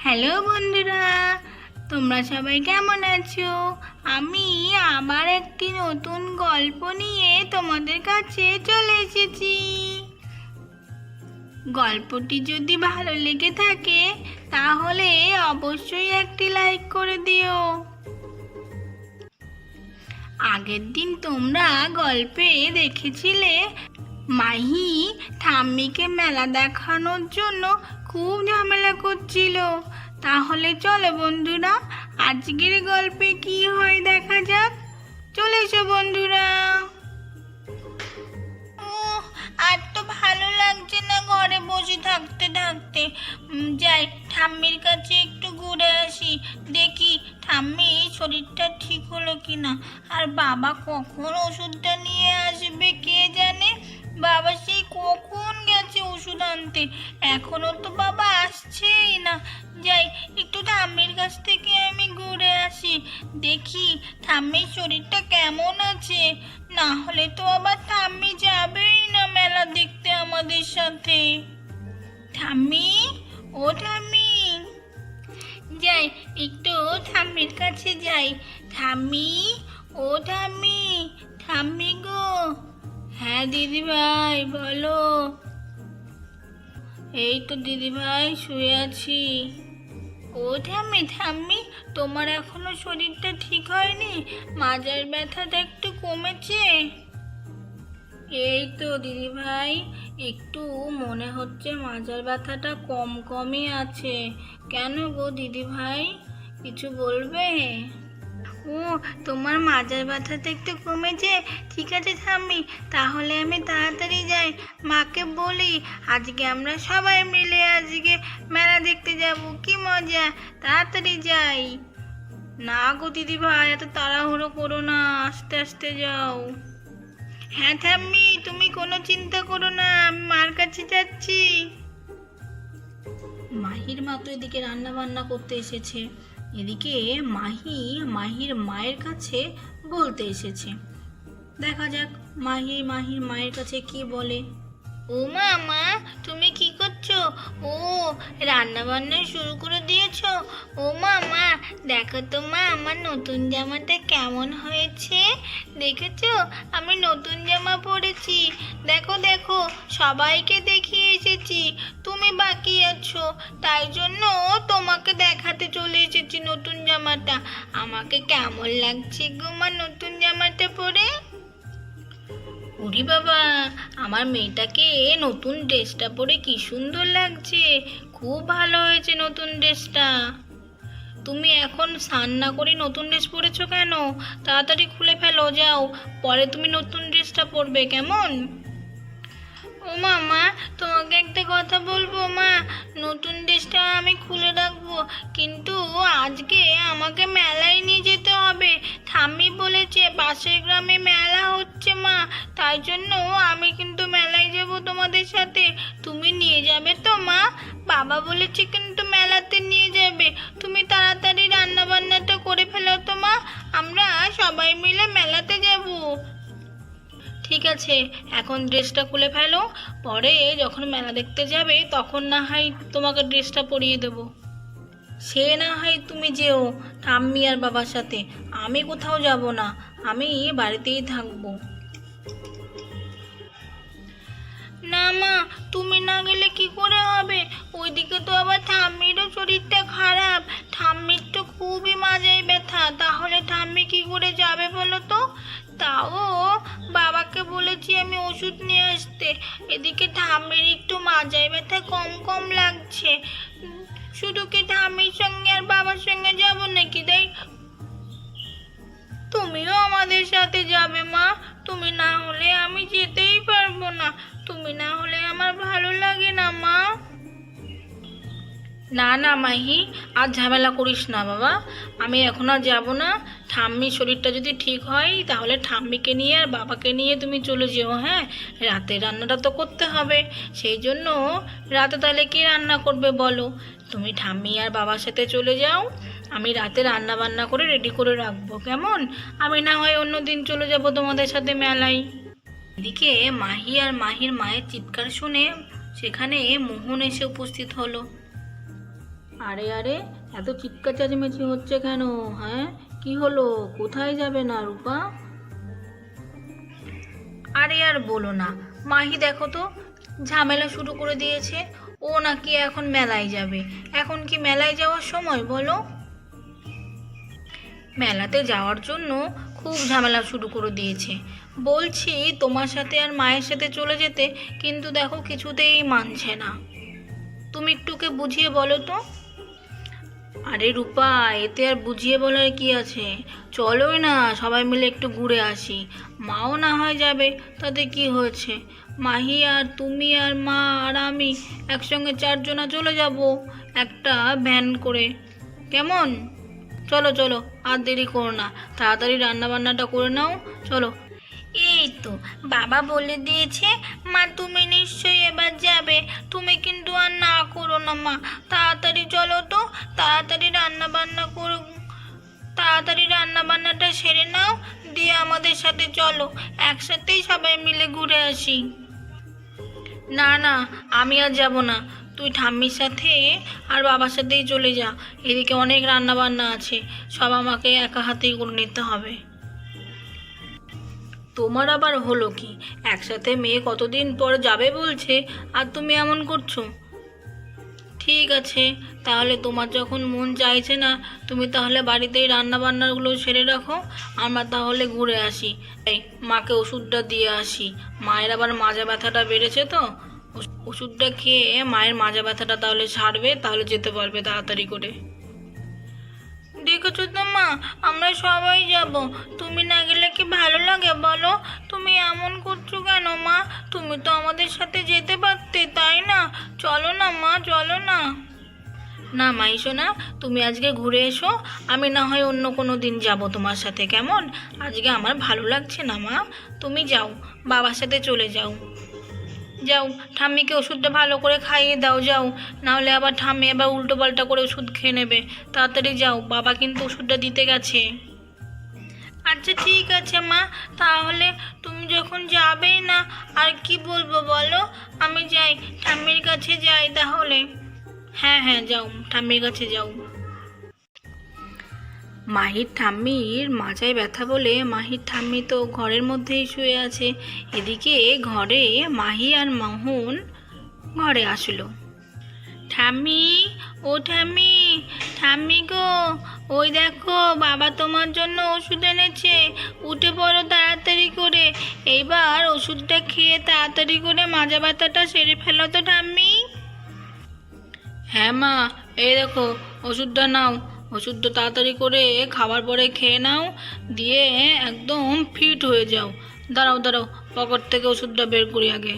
Hello বন্ধুরা, তোমরা সবাই কেমন আছো? আমি আবার একটি নতুন গল্প নিয়ে তোমাদের কাছে চলে এসেছি। গল্পটি যদি ভালো লেগে থাকে তাহলে অবশ্যই একটি লাইক করে দিও। আগের দিন তোমরা গল্পে দেখেছিলে মাহি ঠাম্মিকে মেলা দেখানোর জন্য খুব ঝামেলা করছিল। তাহলে চলো বন্ধুরা, আজকের গল্পে কি হয় দেখা যাক। চলে এসো বন্ধুরা। আর তো ভালো লাগছে না ঘরে বসে থাকতে থাকতে। যাই ঠাম্মির কাছে একটু ঘুরে আসি, দেখি ঠাম্মির শরীরটা ঠিক হলো কিনা। আর বাবা কখন ওষুধটা নিয়ে আসবে কে জানে। বাবা সেই কখন গেছে ওষুধ আনতে, এখনো তো বাবা আসছেই না। যাই একটু ঠাম্মির কাছ থেকে আমি ঘুরে আসি, দেখি ঠাম্মির শরীরটা কেমন আছে। না হলে তো আবার ঠাম্মি যাবেই না মেলা দেখতে আমাদের সাথে। ঠাম্মি, ও ঠাম্মি, যাই একটু ঠাম্মির কাছে যাই। ঠাম্মি, ও ঠাম্মি, ঠাম্মি গো। হ্যাঁ দিদি ভাই বলো। এই তো দিদি ভাই শুয়ে আছি। ও ঠাম্মি ঠাম্মি, তোমার এখনো শরীরটা ঠিক হয়নি? মাজার ব্যথাটা একটু কমেছে? এই তো দিদি ভাই, একটু মনে হচ্ছে মাজার ব্যথাটা কমই আছে। কেন গো দিদি ভাই, কিছু বলবে? ও, তোমার মাজার ব্যথাটা একটু কমেছে? ঠিক আছে ঠাম্মি, তাহলে আমি তাড়াতাড়ি যাই, মাকে বলি আজকে আমরা সবাই মিলে আজকে মেলা দেখতে যাব, কি মজা। তাড়াতাড়ি যাই। না গো দিদি ভাই, এত তাড়াহুড়ো করো না, আস্তে আস্তে যাও। হ্যাঁ ঠাম্মি, তুমি কোনো চিন্তা করো না, আমি মার কাছে যাচ্ছি। মাহির মা তো এদিকে রান্না বান্না করতে এসেছে, এদিকে মাহির মায়ের কাছে বলতে এসেছে। দেখা যাক মাহির মায়ের কাছে কি বলে। ও মা, তুমি কি করছো? ও, রান্না বান্না শুরু করে দিয়েছো? ও মা, দেখো তো মা, আমার নতুন জামাটা কেমন হয়েছে। দেখেছো, আমি নতুন জামা পরেছি। দেখো দেখো, সবাইকে দেখিয়ে এসেছি, তুমি বাকি আছো, তাই জন্য তোমাকে দেখাতে চলে এসেছি নতুন জামাটা। আমাকে কেমন লাগছে গো মা নতুন জামাটা পরে? ওরে বাবা, আমার মেয়েটাকে নতুন ড্রেসটা পরে কি সুন্দর লাগছে, খুব ভালো হয়েছে নতুন ড্রেসটা। তুমি এখন স্নান না করে নতুন ড্রেস পরেছো কেন? তাড়াতাড়ি খুলে ফেলো, যাও, পরে তুমি নতুন ড্রেসটা পরবে কেমন? ও মা, তোমাকে একটা কথা বলবো মা, নতুন ড্রেসটা আমি খুলে রাখবো, কিন্তু আজকে আমাকে মেলায় নিয়ে যেতে হবে। ঠাম্মি বলেছে পাশের গ্রামে মেলা হচ্ছে মা, তাই জন্য আমি কিন্তু মেলায় যাব তোমাদের সাথে। তুমি নিয়ে যাবে তো মা? বাবা বলেছে কিন্তু মেলাতে নিয়ে যাবে। তুমি তাড়াতাড়ি রান্না বান্নাটা করে ফেলো তো মা, আমরা সবাই মিলে মেলাতে যাব। ঠিক আছে, এখন ড্রেসটা খুলে ফেলো, পরে যখন মেলা দেখতে যাবে তখন না হয় তোমাকে ড্রেসটা পরিয়ে দেবো। সে না হয় তুমি যেও ঠাম্মি আর বাবার সাথে, আমি কোথাও যাব না, আমি বাড়িতেই থাকবো। না মা, তুমি না গেলে কি করে হবে? ওইদিকে তো আবার ঠাম্মিরও শরীরটা খারাপ, ঠাম্মির তো খুবই মাজায় ব্যথা, তাহলে ঠাম্মি কি করে যাবে বলো তো? তাও বাবাকে বলেছি আমি ওষুধ নিয়ে আসতে, এদিকে ঠাম্মির একটু মাজায় ব্যথা কম লাগছে। শুধু কি ঠাম্মির সঙ্গে আর বাবার সঙ্গে যাব নাকি? দেখ, তুমিও আমাদের সাথে যাবে মা, তুমি না হলে আমি যেতেই পারবো না, তুমি না হলে আমার ভালো লাগে না মা। না মাহি, আর ঝামেলা করিস না বাবা, আমি এখন আর যাবো না। ঠাম্মির শরীরটা যদি ঠিক হয় তাহলে ঠাম্মিকে নিয়ে আর বাবাকে নিয়ে তুমি চলে যেও। হ্যাঁ, রাতে রান্নাটা তো করতে হবে, সেই জন্য রাতে তাহলে কি রান্না করবে বলো? তুমি ঠাম্মি আর বাবার সাথে চলে যাও, আমি রাতে রান্না বান্না করে রেডি করে রাখবো কেমন? আমি না হয় অন্য দিন চলে যাব তোমাদের সাথে মেলায়। এদিকে মাহি আর মাহির মায়ের চিৎকার শুনে সেখানে মোহন এসে উপস্থিত হলো। আরে আরে, এত চিৎকার চেঁচামেচি হচ্ছে কেন? হ্যাঁ, কি হলো? কোথায় যাবে না রূপা? আরে আর বলো না, মাহি দেখো তো ঝামেলা শুরু করে দিয়েছে। ও নাকি এখন মেলায় যাবে। এখন কি মেলায় যাওয়ার সময় বলো? মেলাতে যাওয়ার জন্য খুব ঝামেলা শুরু করে দিয়েছে। বলছি তোমার সাথে আর মায়ের সাথে চলে যেতে, কিন্তু দেখো কিছুতেই মানছে না। তুমি একটুকে বুঝিয়ে বলো তো। আরে রূপা, এতে আর বুঝিয়ে বলার কি আছে? চলোই না সবাই মিলে একটু ঘুরে আসি। মাও না হয় যাবে, তাতে কি হয়েছে? মাহি আর তুমি আর মা আর আমি একসঙ্গে চারজনা চলে যাব একটা ভ্যান করে। কেমন? চলো চলো, আর দেরি করো না, তাড়াতাড়ি রান্না বান্নাটা করে নাও। চলো। এই তো বাবা বলে দিয়েছে, মা তুমি নিশ্চয়ই এবার যাবে। তুমি কিন্তু আর না করো না মা, তাড়াতাড়ি চলো তো। তাড়াতাড়ি রান্না বান্না করো, তাড়াতাড়ি রান্না বান্নাটা সেরে নাও, দিয়ে আমাদের সাথে চলো, একসাথেই সবাই মিলে ঘুরে আসি। না না, আমি আর যাব না। তুই ঠাম্মির সাথে আর বাবার সাথেই চলে যা। এদিকে অনেক রান্না বান্না আছে, সব আমাকে একা হাতেই করে নিতে হবে। তোমার আবার হলো কি? একসাথে মেয়ে কতদিন পর যাবে বলছে, আর তুমি এমন করছো? ঠিক আছে, তাহলে তোমার যখন মন চাইছে না, তুমি তাহলে বাড়িতেই রান্না বান্নাগুলো সেরে রাখো। আমরা তাহলে ঘুরে আসি। এই মাকে ওষুধটা দিয়ে আসি। মায়ের আবার মাজা ব্যথাটা বেড়েছে তো। ওষুধটা খেয়ে মায়ের মাজা ব্যথাটা তাহলে সারবে, তাহলে যেতে পারবে তাড়াতাড়ি করে। দেখেছো তো মা, আমরা সবাই যাব। তুমি না গেলে কি ভালো লাগে বলো? তুমি এমন করছো কেন মা? তুমি তো আমাদের সাথে যেতে পারতে, তাই না? চলো না মা, চলো না। না মাইশো না, তুমি আজকে ঘুরে এসো। আমি না হয় অন্য কোনো দিন যাব তোমার সাথে, কেমন? আজকে আমার ভালো লাগছে না মা। তুমি যাও, বাবার সাথে চলে যাও। যাও, ঠাম্মিকে ওষুধটা ভালো করে খাইয়ে দাও, যাও। নাহলে আবার ঠাম্মি আবার উল্টো পাল্টা করে ওষুধ খেয়ে নেবে। তাড়াতাড়ি যাও, বাবা কিন্তু ওষুধটা দিতে গেছে। আচ্ছা ঠিক আছে মা, তাহলে তুমি যখন যাবেই না, আর কি বলবো বলো? আমি যাই, ঠাম্মির কাছে যাই তাহলে। হ্যাঁ হ্যাঁ, যাও, ঠাম্মির কাছে যাও। মাহির ঠাম্মির মাজায় ব্যথা বলে মাহির ঠাম্মি তো ঘরের মধ্যেই শুয়ে আছে। এদিকে ঘরে মাহি আর মোহন ঘরে আসলো। ঠাম্মি, ও ঠাম্মি, ঠাম্মি গো, ওই দেখো বাবা তোমার জন্য ওষুধ এনেছে। উঠে পড়ো তাড়াতাড়ি করে। এইবার ওষুধটা খেয়ে তাড়াতাড়ি করে মাজা ব্যথাটা সেরে ফেলো তো ঠাম্মি। হ্যাঁ মা, এই দেখো ওষুধটা নাও। ওষুধটা তাড়াতাড়ি করে খাওয়ার পরে খেয়ে নাও, দিয়ে একদম ফিট হয়ে যাও। দাঁড়াও দাঁড়াও, পকেট থেকে ওষুধটা বের করি আগে।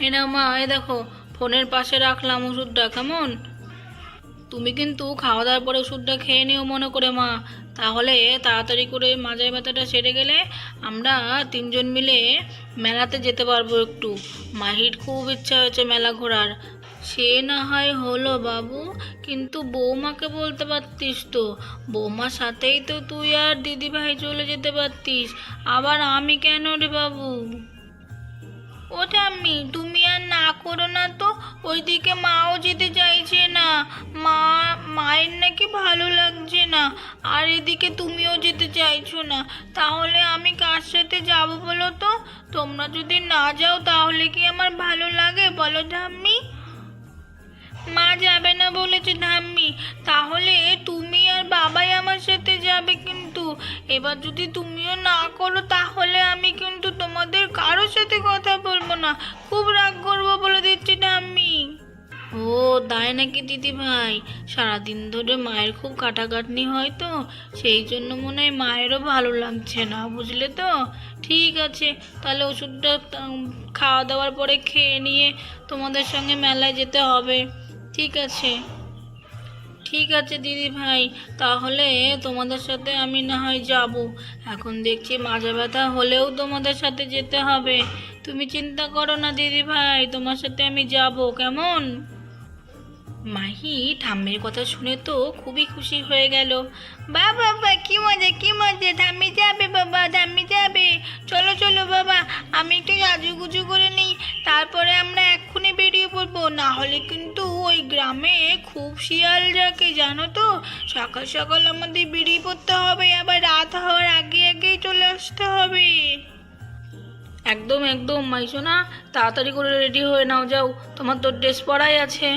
এই নাও মা, এই দেখো ফোনের পাশে রাখলাম ওষুধটা, কেমন? তুমি কিন্তু খাওয়া দাওয়ার পরে ওষুধটা খেয়ে নিও মনে করে মা, তাহলে তাড়াতাড়ি করে মাজায় ব্যথাটা সেরে গেলে আমরা তিনজন মিলে মেলাতে যেতে পারবো একটু। মাহির খুব ইচ্ছা হয়েছে মেলা ঘোরার। সে না হয় হলো বাবু, কিন্তু বৌমাকে বলতে পারতিস তো। বৌমার সাথেই তো তুই আর দিদি ভাই চলে যেতে পারতিস, আবার আমি কেন রে বাবু? ও ঠাম্মি, তুমি আর না করো না তো। ওইদিকে মাও যেতে চাইছে না। মা, মায়ের নাকি ভালো লাগছে না, আর এদিকে তুমিও যেতে চাইছো না। তাহলে আমি কার সাথে যাব বলো তো? তোমরা যদি না যাও তাহলে কি আমার ভালো লাগে বলো ঠাম্মি? মা যাবে না বলেছে ঠাম্মি, তাহলে তুমি আর বাবাই আমার সাথে যাবে। কিন্তু এবার যদি তুমিও না করো, তাহলে আমি কিন্তু তোমাদের কারোর সাথে কথা বলবো না, খুব রাগ করবো বলে দিচ্ছি ঠাম্মি। ও তাই নাকি দিদি ভাই? সারাদিন ধরে মায়ের খুব কাটাকাটনি হয় তো, সেই জন্য মনে হয় মায়েরও ভালো লাগছে না, বুঝলে তো? ঠিক আছে, তাহলে ওষুধটা খাওয়া দাওয়ার পরে খেয়ে নিয়ে তোমাদের সঙ্গে মেলায় যেতে হবে। ঠিক আছে, ঠিক আছে দিদি ভাই, তাহলে তোমাদের সাথে আমি না হয় যাব। এখন দেখছি মাজা ব্যথা হলেও তোমাদের সাথে যেতে হবে। তুমি চিন্তা করো না দিদি ভাই, তোমার সাথে আমি যাব, কেমন? মাহি ঠাম্মির কথা শুনে তো খুবই খুশি হয়ে গেল। বাবা বাবা, কি মজা কি মজা, ঠাম্মি যাবে বাবা, ঠাম্মি যাবে। চলো চলো বাবা, আমি একটু সাজুগুজু করে নিই, তারপরে আমরা এক্ষুনি বেরিয়ে পড়বো, না হলে কিন্তু ওই গ্রামে খুব শিয়াল ডাকে জানো তো। সকাল সকাল আমাদের বেরিয়ে পড়তে হবে, আবার রাত হওয়ার আগে আগেই চলে আসতে হবে। একদম একদম মাইসোনা, তাড়াতাড়ি করে রেডি হয়ে নাও, যাও, তোমার তো ড্রেস পরাই আছে।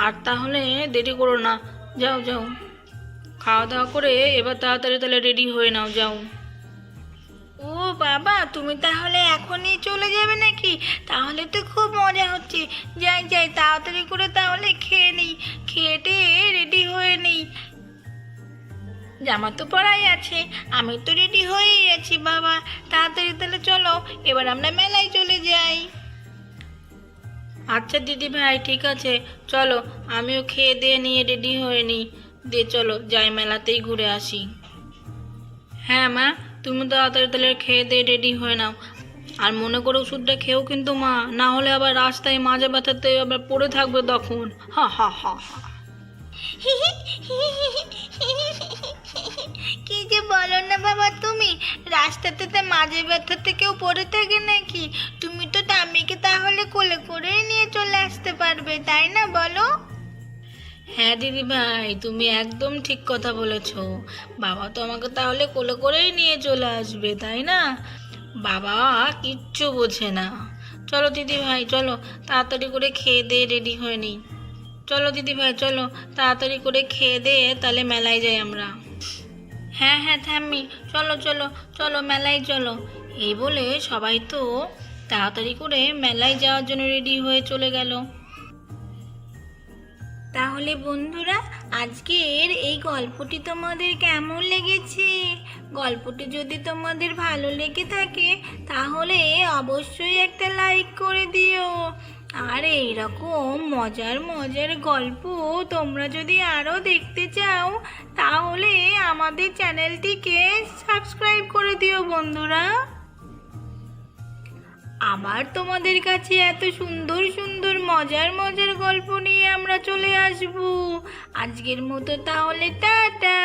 আর তাহলে দেরি করো না, যাও যাও, খাওয়া দাওয়া করে এবার তাড়াতাড়ি তাহলে রেডি হয়ে নাও, যাও। ও বাবা, তুমি তাহলে এখনই চলে যাবে নাকি? তাহলে তো খুব মজা হচ্ছে। যাই যাই, তাড়াতাড়ি করে তাহলে খেয়ে নিই, খেয়ে রেডি হয়ে নিই। জামা তো পরাই আছে, আমি তো রেডি হয়েই আছি বাবা। তাড়াতাড়ি তাহলে চলো, এবার আমরা মেলায় চলে যাই। আচ্ছা দিদি ভাই, ঠিক আছে, চলো, আমিও খেয়ে দিয়ে নিয়ে রেডি হয়ে নিই, দিয়ে চলো যাই, মেলাতেই ঘুরে আসি। হ্যাঁ মা, তুমি তাড়াতাড়ি তাহলে খেয়ে দিয়ে রেডি হয়ে নাও। আর মনে করে ওষুধটা খেয়েও কিন্তু মা, না হলে আবার রাস্তায় মাজা ব্যথাতে আবার পড়ে থাকবে তখন। হা হা হা হা। কি যে বলো না বাবা তুমি, রাস্তাতে তো মাঝে ব্যথাতে কেউ পড়ে থাকে নাকি? তুমি তো টামিকে তাহলে কোলে করেই নিয়ে চলে আসতে পারবে, তাই না বলো? হ্যাঁ দিদি ভাই, তুমি একদম ঠিক কথা বলেছো। বাবা তো আমাকে তাহলে কোলে করেই নিয়ে চলে আসবে, তাই না? বাবা কিচ্ছু বোঝে না। চলো দিদি ভাই, চলো, তাড়াতাড়ি করে খেয়ে দিয়ে রেডি হয়ে নিই। চলো দিদি ভাই, চলো, তাড়াতাড়ি করে খেয়ে দিয়ে তাহলে মেলায় যাই আমরা। হ্যাঁ হ্যাঁ ঠাম্মি, চলো চলো চলো, মেলায় চলো। এই বলে সবাই তো তাড়াতাড়ি করে মেলায় যাওয়ার জন্য রেডি হয়ে চলে গেল। তাহলে বন্ধুরা, আজকের এই গল্পটি তোমাদের কেমন লেগেছে? গল্পটি যদি তোমাদের ভালো লেগে থাকে তাহলে অবশ্যই একটা লাইক করে দিও। আর এইরকম মজার মজার গল্প তোমরা যদি আরও দেখতে চাও তাহলে আমাদের চ্যানেলটিকে সাবস্ক্রাইব করে দিও বন্ধুরা। আবার তোমাদের কাছে এত সুন্দর সুন্দর মজার মজার গল্প নিয়ে আমরা চলে আসব। আজকের মতো তাহলে টাটা।